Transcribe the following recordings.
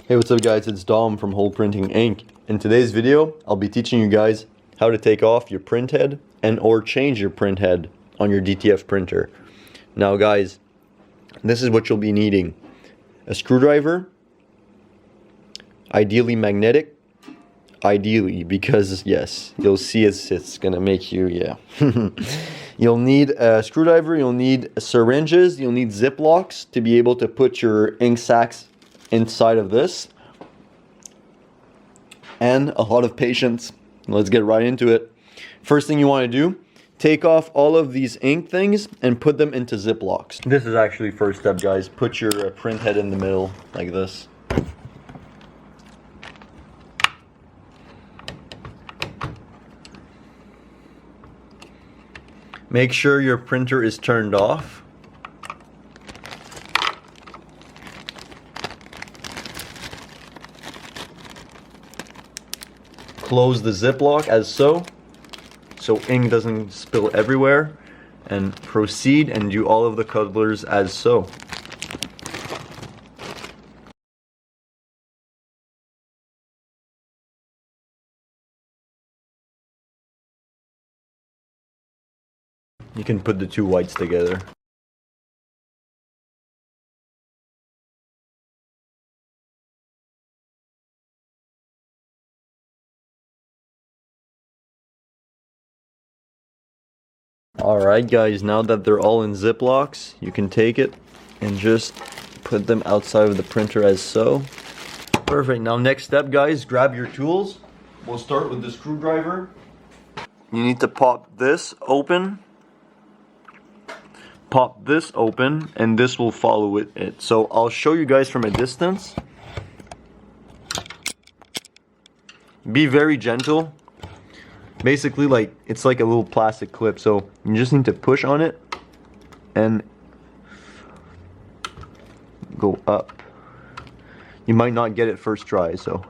Hey, what's up guys, it's Dom from Hole Printing Inc. In today's video, I'll be teaching you guys how to take off your print head and or change your print head on your DTF printer. Now guys, this is what you'll be needing. A screwdriver, ideally magnetic, ideally, because yes, you'll see it's gonna make you, yeah. You'll need a screwdriver, you'll need syringes, you'll need Ziplocs to be able to put your ink sacs inside of this, and a lot of patience. Let's get right into it. First thing you want to do, take off all of these ink things and put them into Ziplocs. This is actually first step, guys. Put your print head in the middle like this. Make sure your printer is turned off. Close the Ziploc as so ink doesn't spill everywhere, and proceed and do all of the colors as so. You can put the two whites together. Alright guys, now that they're all in Ziplocs, you can take it and just put them outside of the printer as so. Perfect. Now next step guys, grab your tools. We'll start with the screwdriver. You need to pop this open. Pop this open and this will follow with it. So I'll show you guys from a distance. Be very gentle. Basically, like, it's like a little plastic clip, so you just need to push on it and go up. You might not get it first try, so.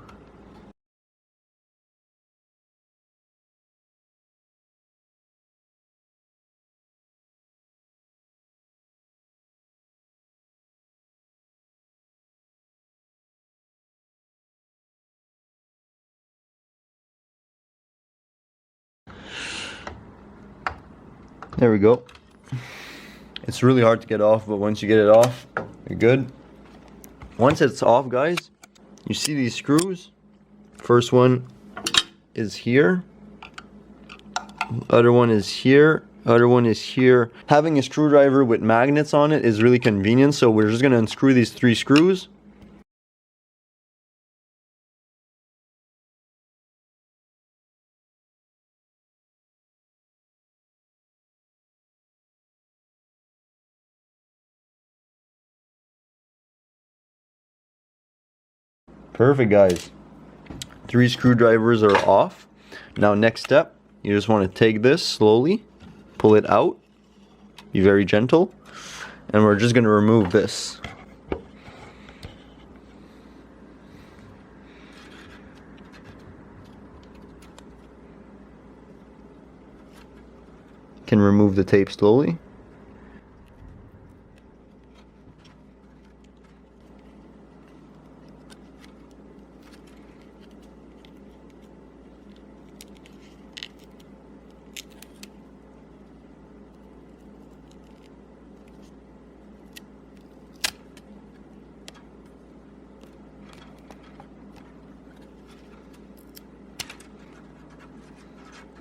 There we go. It's really hard to get off, but once you get it off, you're good. Once it's off, guys, you see these screws? First one is here. Other one is here. Other one is here. Having a screwdriver with magnets on it is really convenient, so we're just gonna unscrew these 3 screws. Perfect guys, 3 screwdrivers are off. Now next step, you just want to take this slowly, pull it out, be very gentle, and we're just going to remove this. Can remove the tape slowly.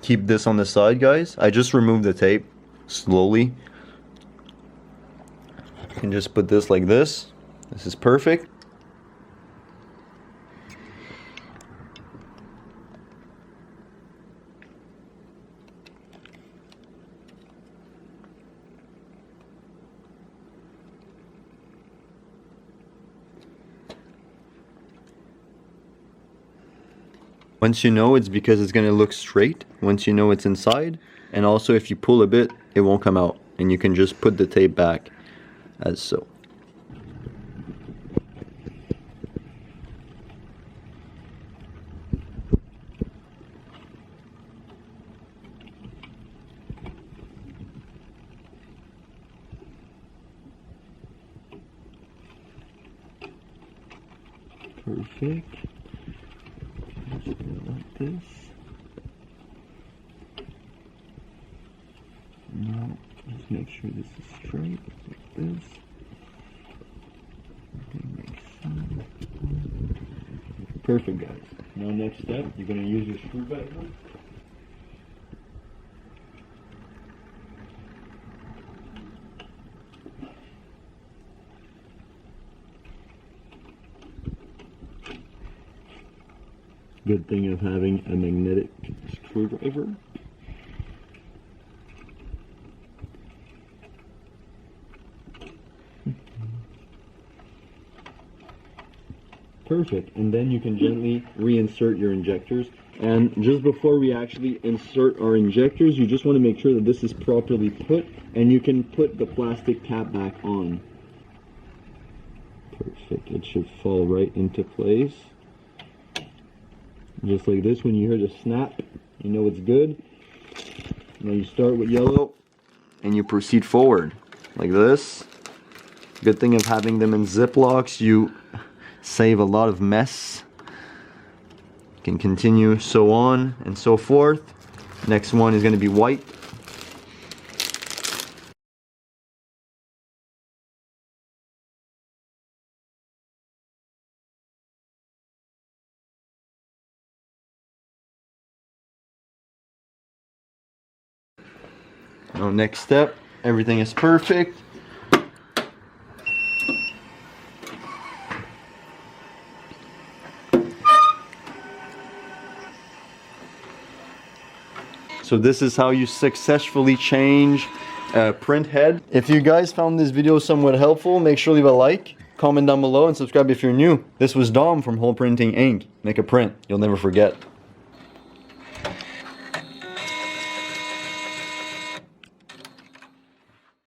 Keep this on the side, guys. I just removed the tape slowly. You can just put this like this. This is perfect. Once you know, it's because it's going to look straight once you know it's inside, and also if you pull a bit it won't come out, and you can just put the tape back as so. Perfect. Just go like this. Now, let's make sure this is straight, like this. Perfect, guys. Now next step, you're going to use your screwdriver. Good thing of having a magnetic screwdriver. Perfect, and then you can gently reinsert your injectors. And just before we actually insert our injectors, you just want to make sure that this is properly put, and you can put the plastic cap back on. Perfect, it should fall right into place. Just like this, when you hear the snap, you know it's good. Now you start with yellow, and you proceed forward, like this. Good thing of having them in Ziplocs, you save a lot of mess. You can continue so on and so forth. Next one is going to be white. Now next step, everything is perfect. So this is how you successfully change a print head. If you guys found this video somewhat helpful, make sure to leave a like, comment down below, and subscribe if you're new. This was Dom from Hole Printing Ink. Make a print you'll never forget.